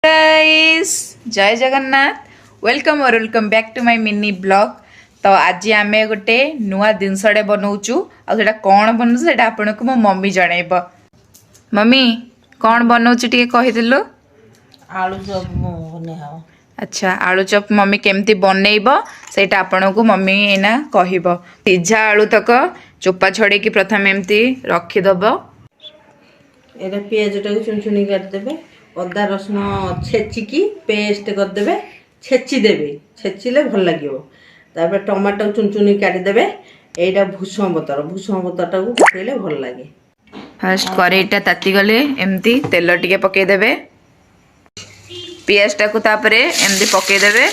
Guys जय Jagannath welcome और welcome back to my mini blog. तो आज आम गोटे नुआ जिनसटे बनाऊचु आटा कौन बनू से आपन को मो मम्मी जनइब। मम्मी कौन बनाऊचु टी कहीदेलु। आलू चप बने अच्छा आलू चप मम्मी केमती बनइब सेटा आपन को मम्मी एना कहिब। पिज्जा आलू तक चोपा छड़े की प्रथम एमती रखीदब। एटा पियाज टाକୁ चुन चुनी काट देबे। अदा रसुन छेचिकी पेस्ट कर देबे। छेची देबे छेचिले भल लागियो। तापर टमाटो चुन चुनी काट देबे। एटा भुसम पतर टाକୁ पकेले भल लागे। फर्स्ट करेईटा ताती गले एमती तेल टिके पके देबे। पियाज टाକୁ तापरे एमती पके देबे।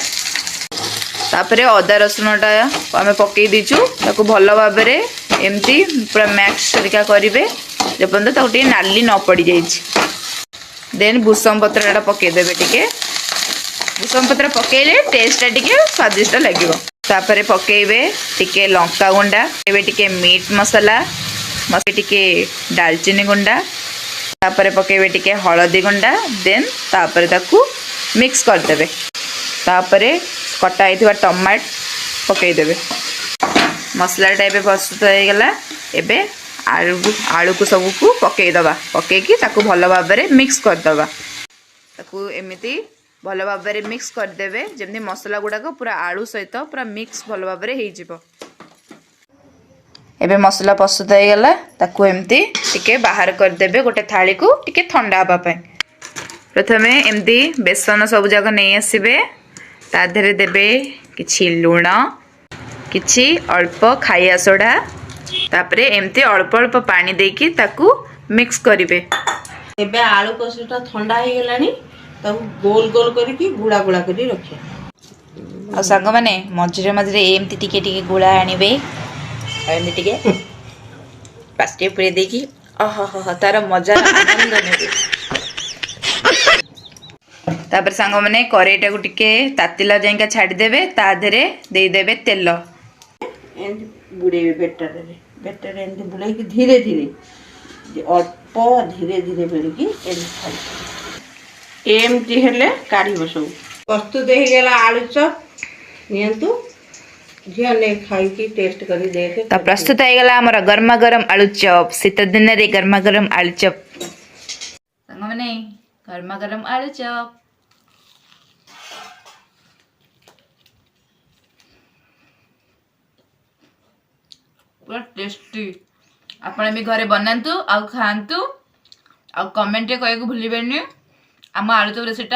तापरे अदा रसुनटा आमे पके दीचु ताको भल भाबरे एमती पूरा मैक्स तरीका करिवे जेपन ताको टिके नाली न पड़ी जाइछि। देन भूसम पत्रटा पके देबे। टिके भूसम पत्र पकेले टेस्टटा टिके स्वादिष्ट लागिवो। तापरे पकेइबे टिके लंका गुंडा एबे टिके मीट मसाला टिके दालचीनी गुंडा तापरे पकेइबे टिके हळदी गुंडा। देन तापरे ताकू मिक्स कर देबे। तापरे कटा आइथिबा टमाट पकेइ देबे। मसला टाइप प्रस्तुत हो गला। एबे आलू को सब को पकई दबा पकईकी ताकू भल भाव में मिक्स कर दबा। ताकू एमिति भल भाव में मिक्स कर देबे जेमती मसला गुड़ाक पूरा आलू सहित पूरा मिक्स भल भाव में हो जिवो। एबे मसला प्रस्तुत हो गला ताकू एमती टिके बाहर कर देबे गोटे थाली को टिके ठंडा हबा पय। प्रथमे एमती बेसन सब जाक नहीं आसीबे ता देरे देबे किछि लूण किछि अल्प खाइया सोडा तापरे एमती अल्प अल्प पानी देकी ताकू मिक्स करिवे। एबे आलू कषीटा ठंडा हो गलानी ताकू गोल गोल करके गुड़ा गुड़ा करी रखे। आ संग माने मझरे मझरे एमती टिके टिके गुड़ा आनिबे एमती टिके पास्टे पुरे देकी आहा तार मजा आनंद नेबे। तापर संग माने करेईटा को टिके तातिला जायका छाडी देबे ता देरे देई देबे तेल एमती बुड़ेबे बेटर एमती बुड़ाई धीरे धीरे अल्प धीरे धीरे बेलिकी एमती हेले काढ़ीब। सब प्रस्तुत हो गला आलू चप नियंतु झिया ने खाई की टेस्ट करी देखे। तो प्रस्तुत हो गला हमर गरमा गरम आलू चप। शीत दिन रे गरमा गरम आलू चप संग माने गरमा गरम आलू चप पूरा टेस्टी। आपण भी घरे बनातु आ खातु आ कमेंट कह भूलिबेनी आम आलू चप रेसिपी।